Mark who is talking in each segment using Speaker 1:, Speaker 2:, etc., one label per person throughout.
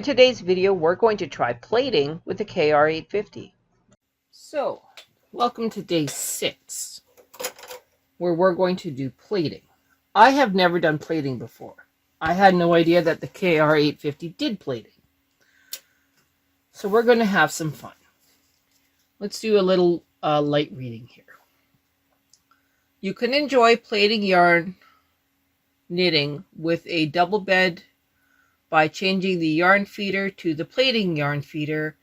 Speaker 1: today's video, we're going to try plating with the KR850. So, welcome to day 6, where we're going to do plating. I have never done plating before. I had no idea that the KR850 did plating. So we're going to have some fun. Let's do a little light reading here. You can enjoy plaiting yarn knitting with a double bed by changing the yarn feeder to the plaiting yarn feeder.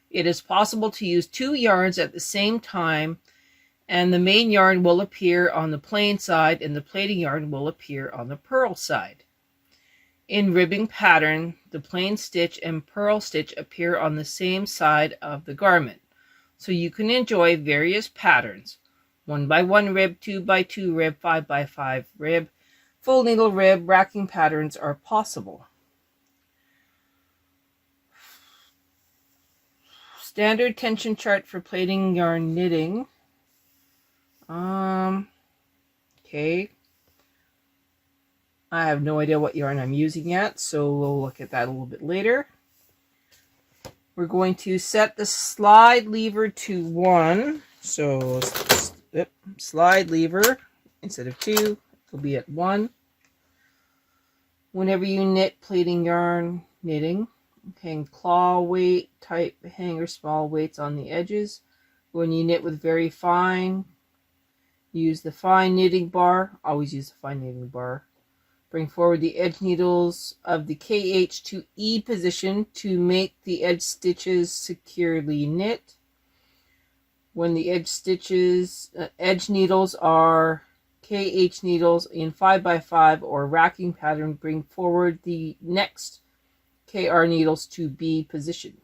Speaker 1: It is possible to use 2 yarns at the same time, and the main yarn will appear on the plain side and the plaiting yarn will appear on the purl side. In ribbing pattern, the plain stitch and purl stitch appear on the same side of the garment. So you can enjoy various patterns: 1x1 rib, 2x2 rib, 5x5 rib, full needle rib. Racking patterns are possible. Standard tension chart for plaiting yarn knitting. Okay. I have no idea what yarn I'm using yet, so we'll look at that a little bit later. We're going to set the slide lever to 1. So slide lever instead of 2 will be at 1. Whenever you knit plaiting yarn knitting, hang claw weight type hanger small weights on the edges. When you knit with very fine, use the fine knitting bar. Always use the fine knitting bar. Bring forward the edge needles of the KH to E position to make the edge stitches securely knit. When the edge needles are KH needles in 5x5 or racking pattern, bring forward the next KR needles to B position.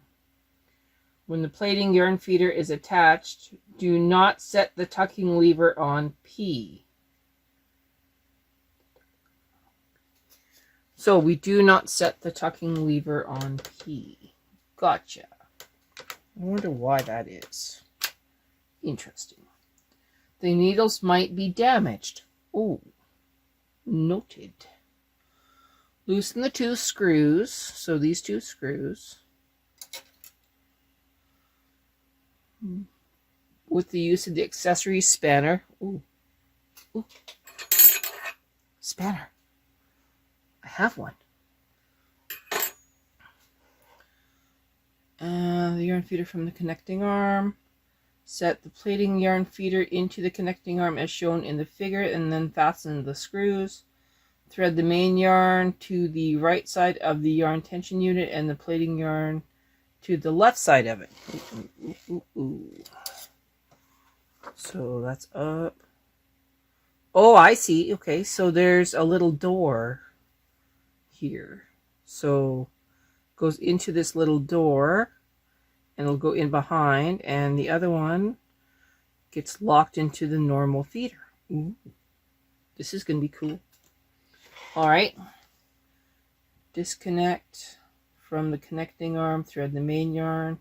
Speaker 1: When the plaiting yarn feeder is attached, do not set the tucking lever on P. So we do not set the tucking lever on P. Gotcha. I wonder why that is. Interesting. The needles might be damaged. Oh, noted. Loosen the 2 screws. So these 2 screws. With the use of the accessory spanner. Ooh. Ooh. Spanner. I have one. The yarn feeder from the connecting arm. Set the plaiting yarn feeder into the connecting arm as shown in the figure, and then fasten the screws. Thread the main yarn to the right side of the yarn tension unit and the plaiting yarn to the left side of it. So that's up. Oh, I see. Okay, so there's a little door here. So goes into this little door and it'll go in behind, and the other one gets locked into the normal feeder. Ooh, this is going to be cool. All right. Disconnect from the connecting arm, thread the main yarn.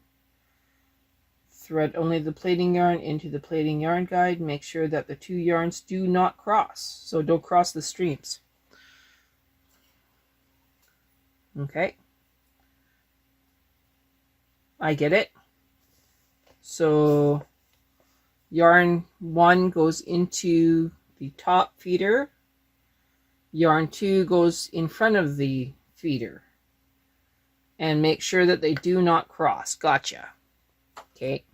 Speaker 1: Thread only the plaiting yarn into the plaiting yarn guide. Make sure that the 2 yarns do not cross. So don't cross the streams. Okay. I get it. So yarn 1 goes into the top feeder. Yarn 2 goes in front of the feeder. And make sure that they do not cross. Gotcha. Okay.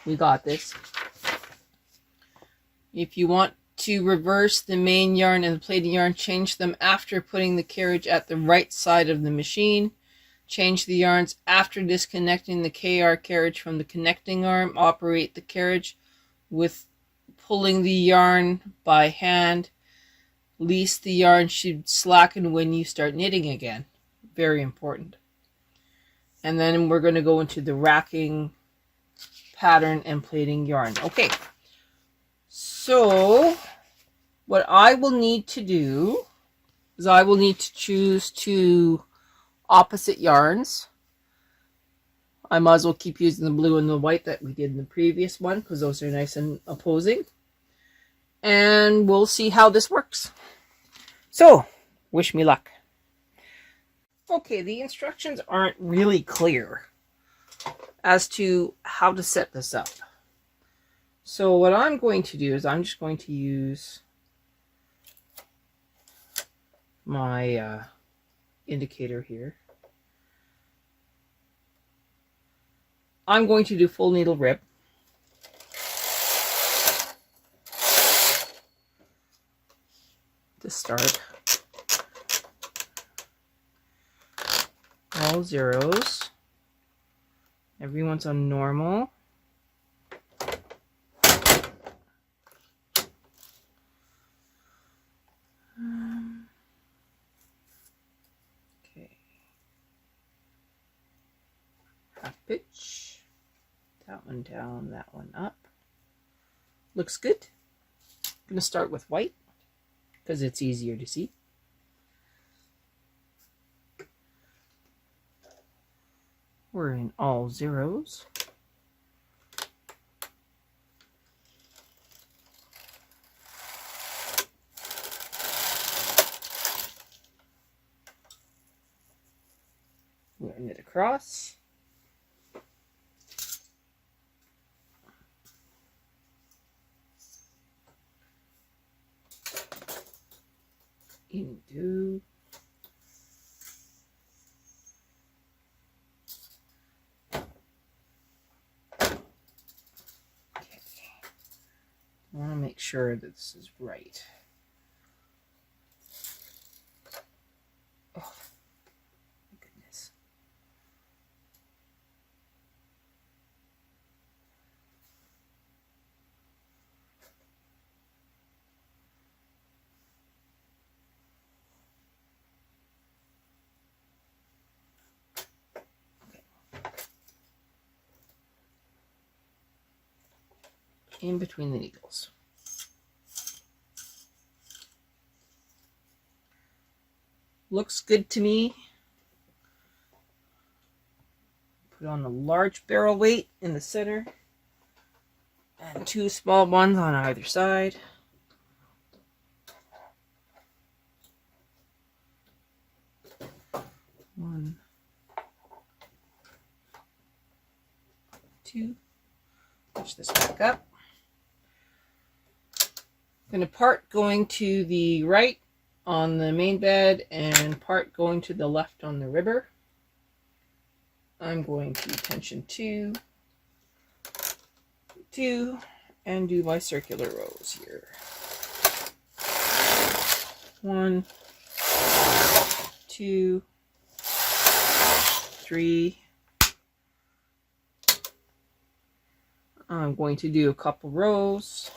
Speaker 1: We got this. If you want to reverse the main yarn and the plaiting yarn, change them after putting the carriage at the right side of the machine. Change the yarns after disconnecting the KR carriage from the connecting arm. Operate the carriage with pulling the yarn by hand. Least the yarn should slacken when you start knitting again. Very important. And then we're going to go into the racking pattern and plaiting yarn. Okay. So what I will need to do is I will need to choose 2 opposite yarns. I might as well keep using the blue and the white that we did in the previous one because those are nice and opposing. And we'll see how this works. So, wish me luck. Okay, the instructions aren't really clear as to how to set this up. So what I'm going to do is I'm just going to use my indicator here. I'm going to do full needle rip. To start. All zeros. Everyone's on normal. Okay. Half pitch. That one down, that one up. Looks good. I'm going to start with white because it's easier to see. We're in all zeros. We're going to knit across. Into. Okay. I want to make sure that this is right. Oh, my goodness. In between the needles. Looks good to me. Put on a large barrel weight in the center and 2 small ones on either side. One, 2. Push this back up. I'm going to part going to the right on the main bed and part going to the left on the ribber. I'm going to tension 2, 2, and do my circular rows here. 1, 2, 3. I'm going to do a couple rows.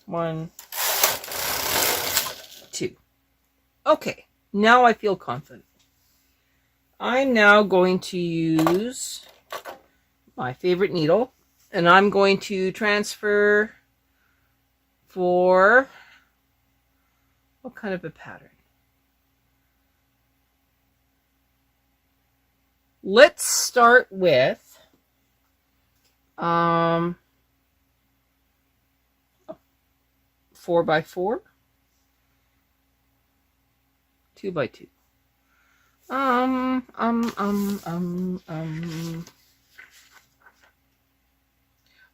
Speaker 1: 1, 2. Okay, now I feel confident. I'm now going to use my favorite needle, and I'm going to transfer for what kind of a pattern? Let's start with 4x4, 2x2.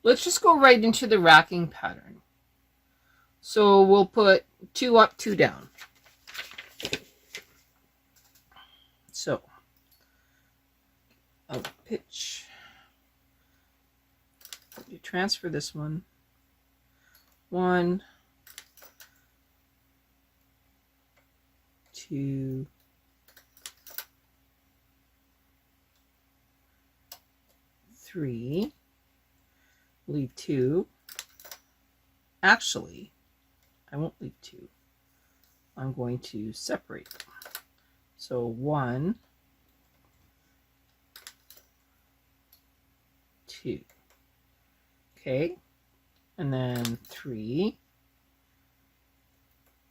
Speaker 1: Let's just go right into the racking pattern. So we'll put 2 up, 2 down. So I'll pitch. You transfer this one. 1, 2, 3. Leave 2. Actually, I won't leave 2. I'm going to separate them. So 1, 2. Okay, and then 3.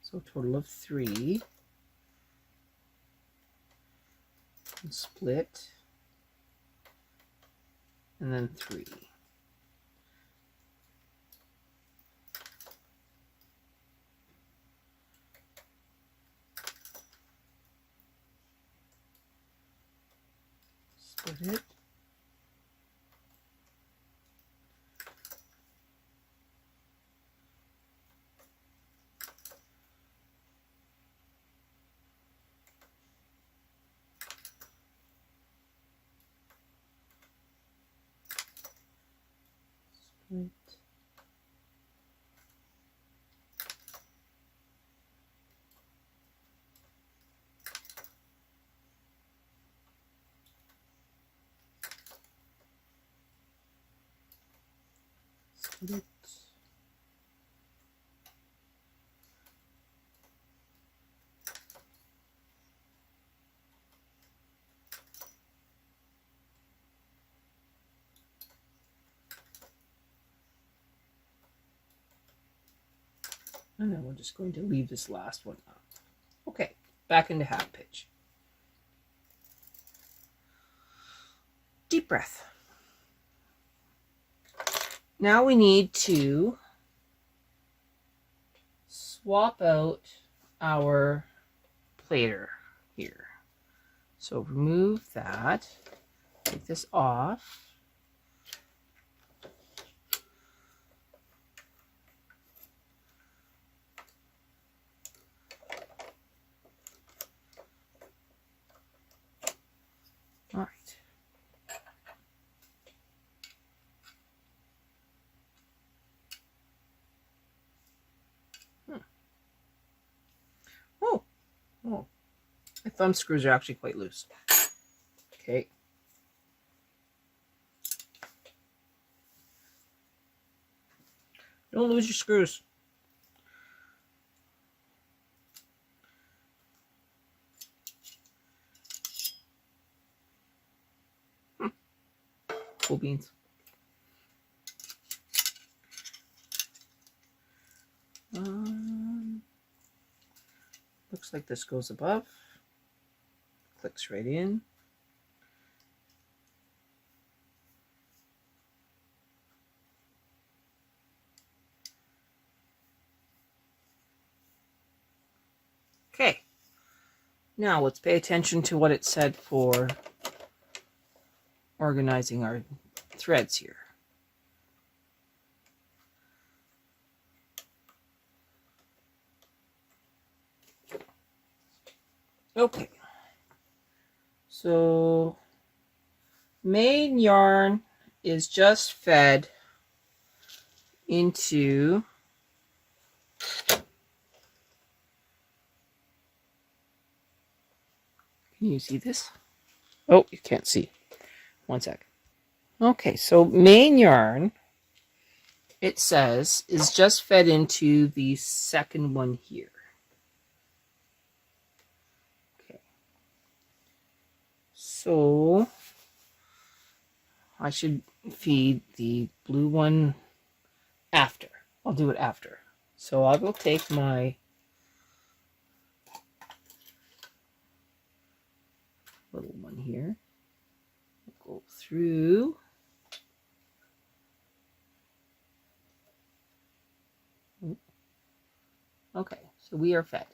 Speaker 1: So a total of 3. And split, and then 3. Right. Split. And then we're just going to leave this last one up. Okay, back into half pitch. Deep breath. Now we need to swap out our plater here. So remove that, take this off. All right. Oh, my thumb screws are actually quite loose. Okay. Don't lose your screws. Cool beans. Looks like this goes above. Clicks right in. Okay. Now let's pay attention to what it said for organizing our threads here. Okay. So main yarn is just fed into Can you see this? Oh, you can't see. One sec. Okay, so main yarn, it says, is just fed into the second one here. Okay. So I should feed the blue one after. I'll do it after. So I will take my little one here, go through, okay, so we are fed.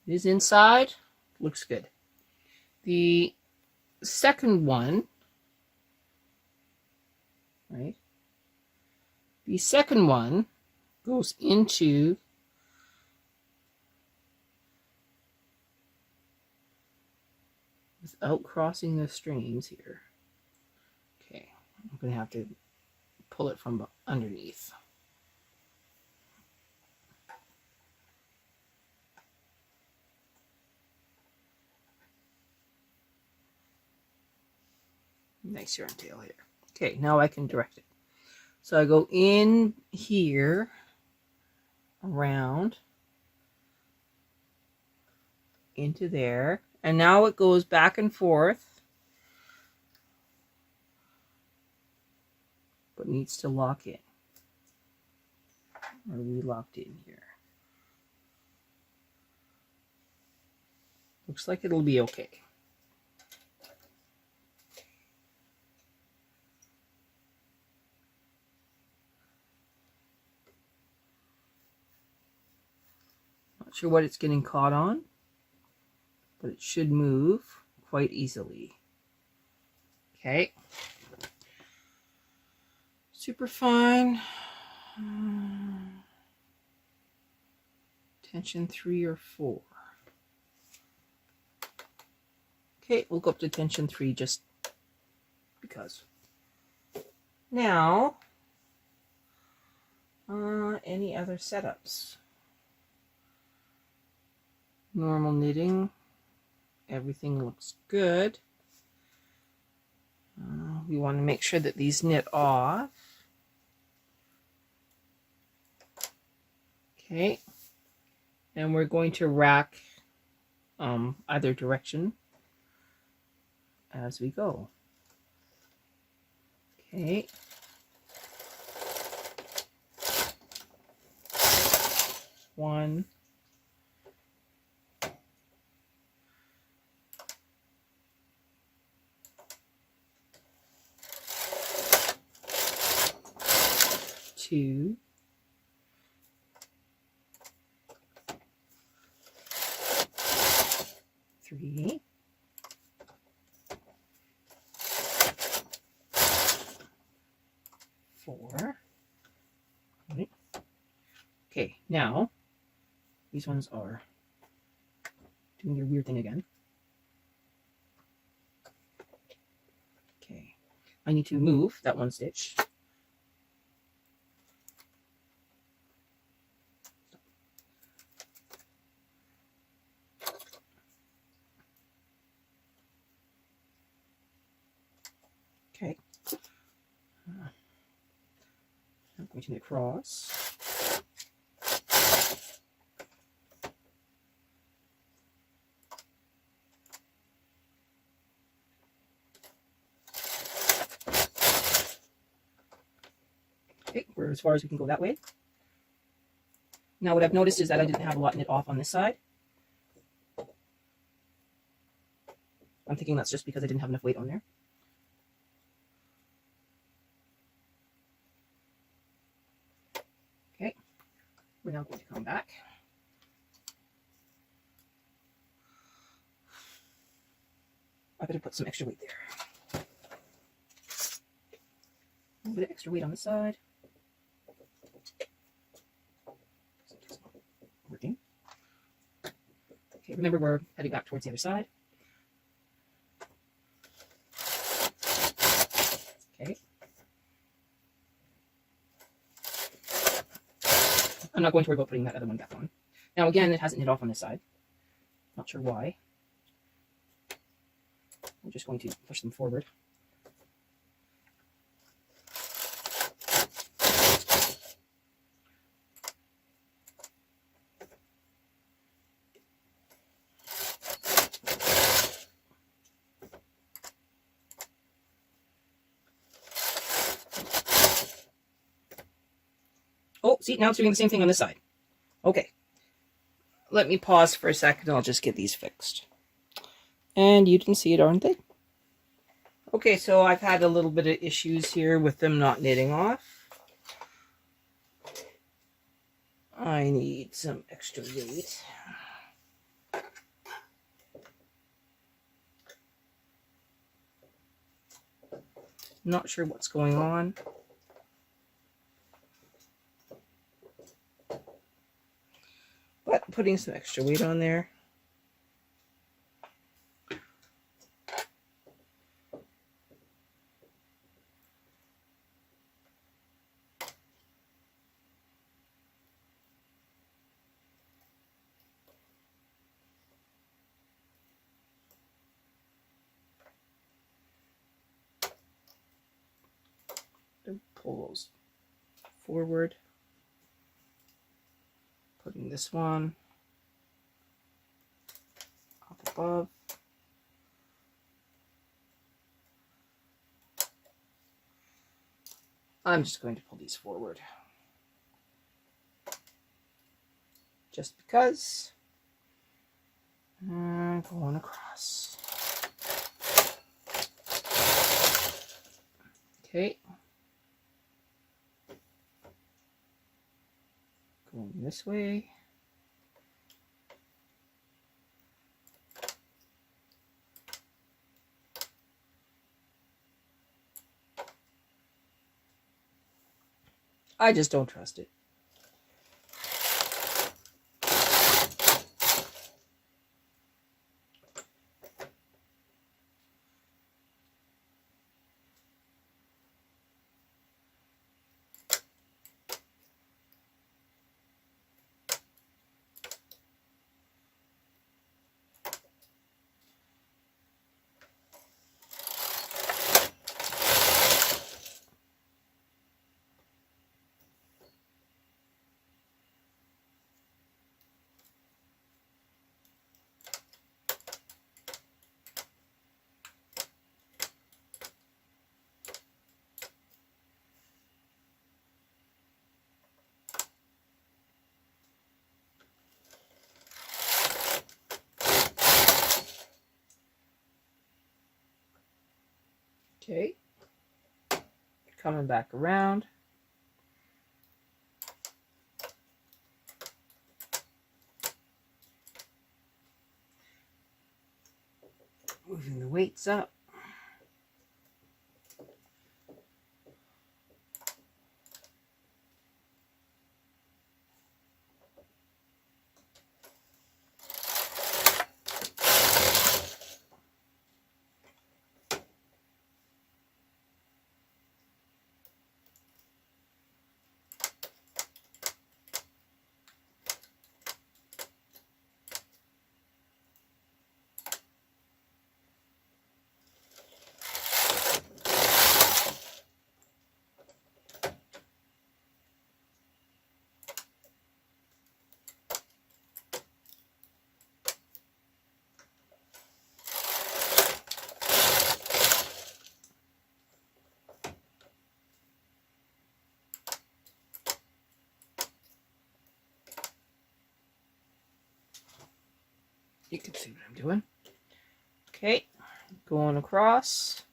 Speaker 1: It is inside, looks good. The second one, right? The second one goes into without crossing the streams here. Okay, I'm going to have to pull it from underneath. Nice yarn tail here. Okay, now I can direct it. So I go in here, around, into there, and now it goes back and forth, but needs to lock in. Are we locked in here? Looks like it'll be okay. Not sure what it's getting caught on, but it should move quite easily. Okay. Super fine. Tension 3 or 4. Okay, we'll go up to tension 3 just because. Now, any other setups? Normal knitting. Everything looks good. We want to make sure that these knit off. Okay. And we're going to rack either direction as we go. Okay. One. Two. Three. Four. Right. Okay, now these ones are doing their weird thing again. Okay, I need to move that one stitch. Okay, I'm going to knit across. Okay, we're as far as we can go that way. Now what I've noticed is that I didn't have a lot knit off on this side. I'm thinking that's just because I didn't have enough weight on there. Okay, we're now going to come back. I better put some extra weight there. A little bit of extra weight on the side. Working. Okay, remember we're heading back towards the other side. Okay. I'm not going to worry about putting that other one back on. Now again, it hasn't knit off on this side. Not sure why. I'm just going to push them forward. Oh, see, now it's doing the same thing on this side. Okay. Let me pause for a second. I'll just get these fixed. And you can see it, aren't they? Okay, so I've had a little bit of issues here with them not knitting off. I need some extra weight. Not sure what's going on. But putting some extra weight on there. And pull those forward. Putting this one up above. I'm just going to pull these forward. Just because. And going across. Okay. Going this way. I just don't trust it. Okay, coming back around. Moving the weights up. You can see what I'm doing. Okay, going across.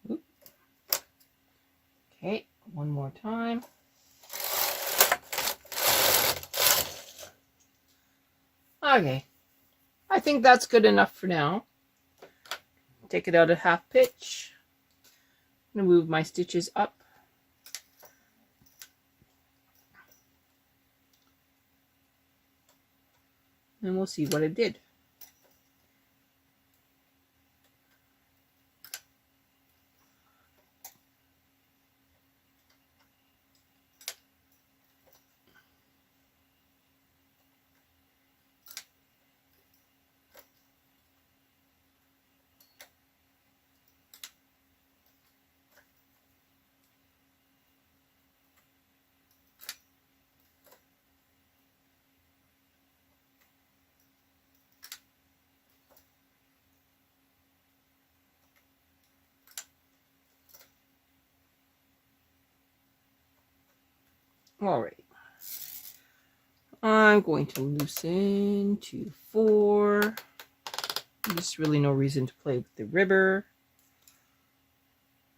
Speaker 1: Oop. Okay, one more time. Okay, I think that's good enough for now. Take it out at half pitch. I'm going to move my stitches up. And we'll see what it did. All right. I'm going to loosen to 4. There's really no reason to play with the ribber.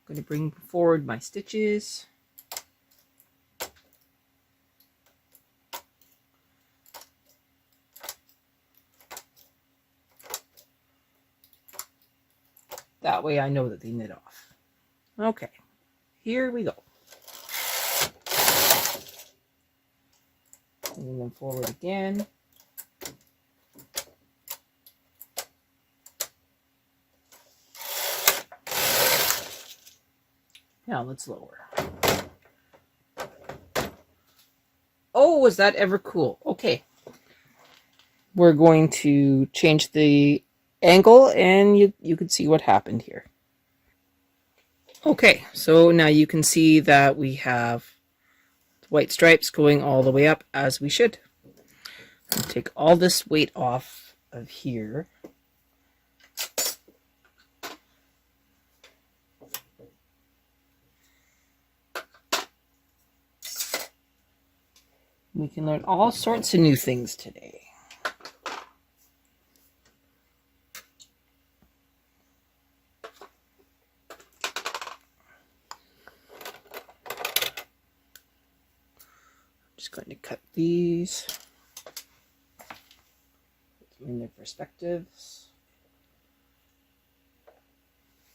Speaker 1: I'm going to bring forward my stitches. That way I know that they knit off. Okay, here we go. Bring them forward again. Now let's lower. Oh, was that ever cool? Okay. We're going to change the angle and you can see what happened here. Okay, so now you can see that we have white stripes going all the way up as we should. I'll take all this weight off of here. We can learn all sorts of new things today. I'm just going to cut these, put them in their perspectives.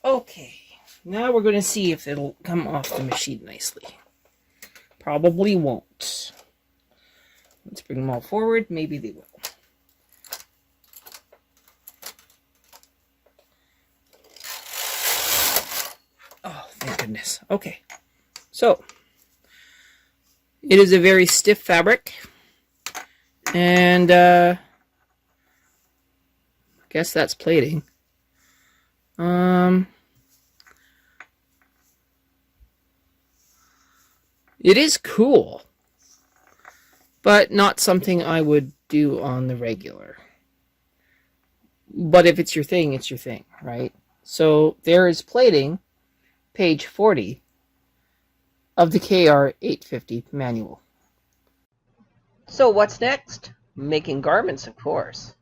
Speaker 1: Okay, now we're going to see if it'll come off the machine nicely. Probably won't. Let's bring them all forward. Maybe they will. Oh, thank goodness. Okay. So, it is a very stiff fabric. And, I guess that's plating. It is cool, but not something I would do on the regular. But if it's your thing, it's your thing, right? So there is plating, page 40 of the KR 850 manual. So what's next? Making garments, of course.